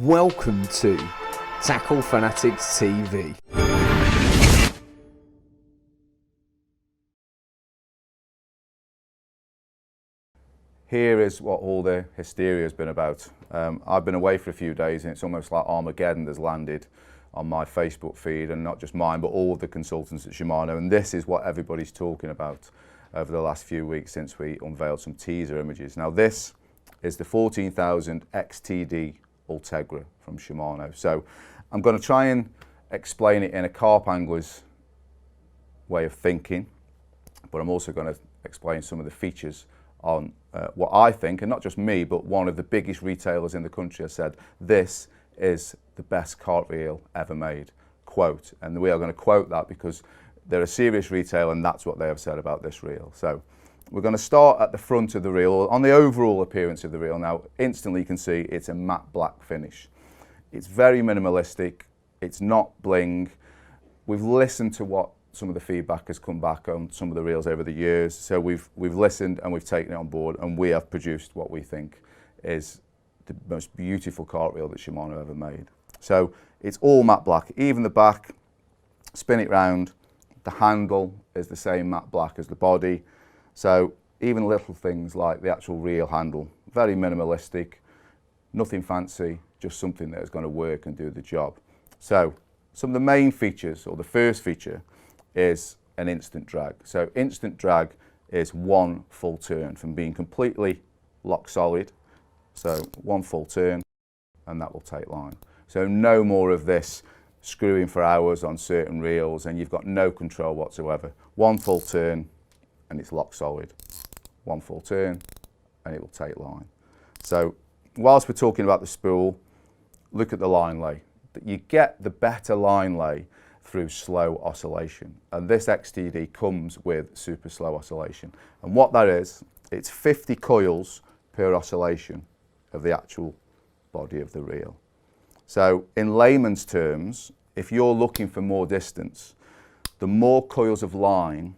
Welcome to Tackle Fanatics TV. Here is what all the hysteria has been about. I've been away for a few days and it's almost like Armageddon has landed on my Facebook feed, and not just mine but all of the consultants at Shimano, and this is what everybody's talking about over the last few weeks since we unveiled some teaser images. Now this is the 14,000 XTD Ultegra from Shimano. So I'm going to try and explain it in a carp angler's way of thinking, but I'm also going to explain some of the features on what I think, and not just me, but one of the biggest retailers in the country has said, this is the best carp reel ever made, quote. And we are going to quote that because they're a serious retailer and that's what they have said about this reel. So we're going to start at the front of the reel, on the overall appearance of the reel. Now, instantly you can see it's a matte black finish. It's very minimalistic, it's not bling. We've listened to what some of the feedback has come back on some of the reels over the years, so we've listened and we've taken it on board, and we have produced what we think is the most beautiful carp reel that Shimano ever made. So it's all matte black, even the back, spin it round, the handle is the same matte black as the body. So even little things like the actual reel handle, very minimalistic, nothing fancy, just something that is going to work and do the job. So some of the main features, or the first feature, is an instant drag. So instant drag is one full turn from being completely lock solid. So one full turn and that will take line. So no more of this screwing for hours on certain reels and you've got no control whatsoever. One full turn and it's lock solid. One full turn and it will take line. So whilst we're talking about the spool, look at the line lay. You get the better line lay through slow oscillation, and this XTD comes with super slow oscillation. And what that is, it's 50 coils per oscillation of the actual body of the reel. So in layman's terms, if you're looking for more distance, the more coils of line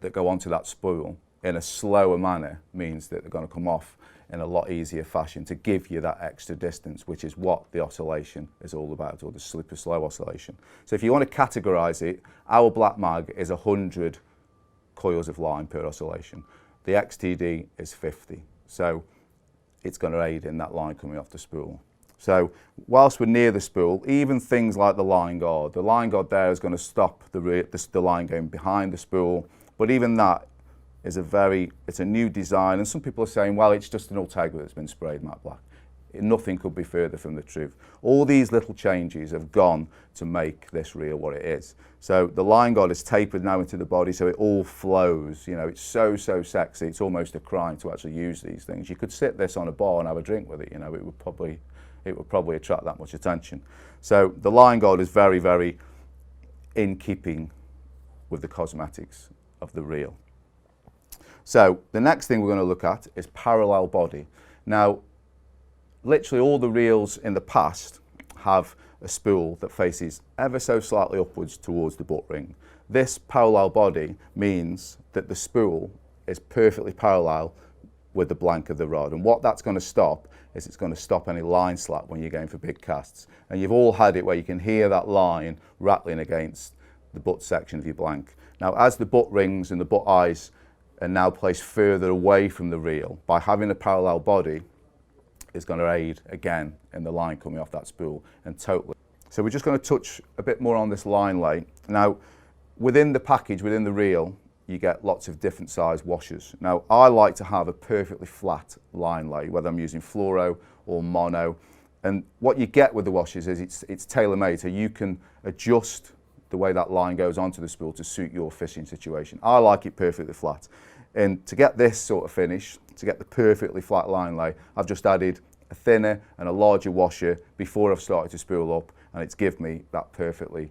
that go onto that spool in a slower manner means that they're going to come off in a lot easier fashion to give you that extra distance, which is what the oscillation is all about, or the super slow oscillation. So if you want to categorise it, our black mag is 100 coils of line per oscillation. The XTD is 50, so it's going to aid in that line coming off the spool. So whilst we're near the spool, even things like the line guard there is going to stop the line going behind the spool, but even that is it's a new design, and some people are saying, well, it's just an Ultegra that's been sprayed matte black. Nothing could be further from the truth. All these little changes have gone to make this reel what it is. So the line guard is tapered now into the body, so it all flows. You know, it's so sexy. It's almost a crime to actually use these things. You could sit this on a bar and have a drink with it. You know, it would probably attract that much attention. So the line guard is very in keeping with the cosmetics of the reel. So the next thing we're going to look at is parallel body. Now, literally all the reels in the past have a spool that faces ever so slightly upwards towards the butt ring. This parallel body means that the spool is perfectly parallel with the blank of the rod, and what that's going to stop is it's going to stop any line slap when you're going for big casts. And you've all had it where you can hear that line rattling against the butt section of your blank. Now, as the butt rings and the butt eyes are now placed further away from the reel, by having a parallel body is going to aid again in the line coming off that spool, and totally. So we're just going to touch a bit more on this line lay. Now, within the package, within the reel, you get lots of different size washers. Now, I like to have a perfectly flat line lay, whether I'm using fluoro or mono. And what you get with the washers is it's tailor-made, so you can adjust the way that line goes onto the spool to suit your fishing situation. I like it perfectly flat. And to get this sort of finish, to get the perfectly flat line lay, I've just added a thinner and a larger washer before I've started to spool up, and it's given me that perfectly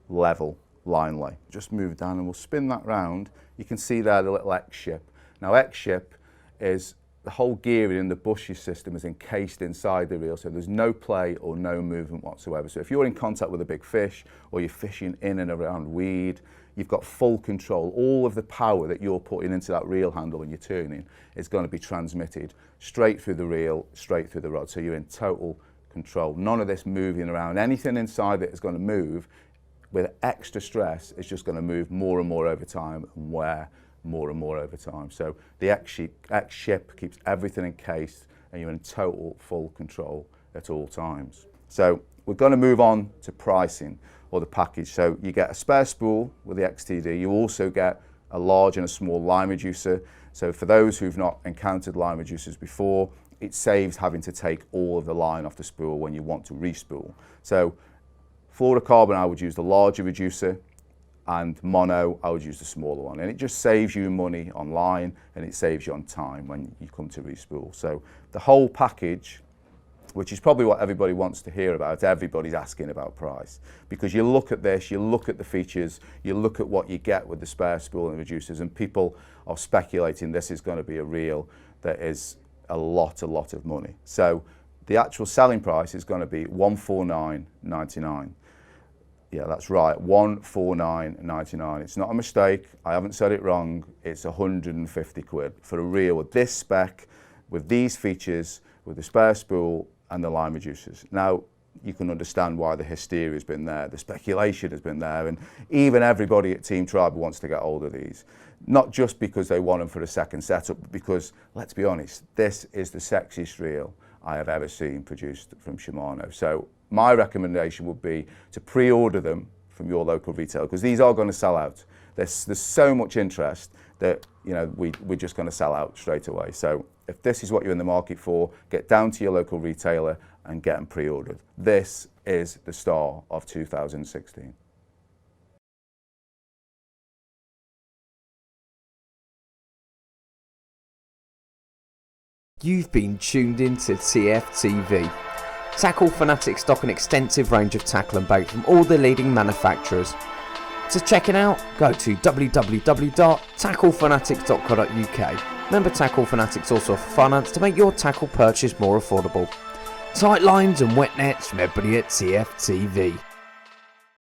level line lay. Just move down and we'll spin that round. You can see there the little X-ship. Now X-ship is the whole gearing in the bushes system is encased inside the reel, so there's no play or no movement whatsoever. So if you're in contact with a big fish or you're fishing in and around weed, you've got full control. All of the power that you're putting into that reel handle when you're turning is going to be transmitted straight through the reel, straight through the rod. So you're in total control. None of this moving around. Anything inside it is going to move with extra stress. It's just going to move more and more over time and wear more and more over time. So the X ship keeps everything encased and you're in total full control at all times. So we're going to move on to pricing or the package. So you get a spare spool with the XTD. You also get a large and a small line reducer. So for those who've not encountered line reducers before, it saves having to take all of the line off the spool when you want to re-spool. So fluorocarbon, I would use the larger reducer, and mono, I would use the smaller one. And it just saves you money on line and it saves you on time when you come to re-spool. So the whole package, which is probably what everybody wants to hear about, everybody's asking about price. Because you look at this, you look at the features, you look at what you get with the spare spool and reducers, and people are speculating this is going to be a reel that is a lot of money. So the actual selling price is going to be $149.99. Yeah, that's right, $149.99. It's not a mistake, I haven't said it wrong, it's 150 quid for a reel with this spec, with these features, with the spare spool and the line reducers. Now, you can understand why the hysteria has been there, the speculation has been there, and even everybody at Team Tribal wants to get hold of these. Not just because they want them for a second setup, but because, let's be honest, this is the sexiest reel I have ever seen produced from Shimano. So my recommendation would be to pre-order them from your local retailer, because these are going to sell out. There's so much interest that, you know, we're just going to sell out straight away. So if this is what you're in the market for, get down to your local retailer and get them pre-ordered. This is the star of 2016. You've been tuned into TFTV. Tackle Fanatics stock an extensive range of tackle and bait from all the leading manufacturers. To check it out, go to www.tacklefanatics.co.uk. Remember, Tackle Fanatics also offer finance to make your tackle purchase more affordable. Tight lines and wet nets from everybody at TFTV.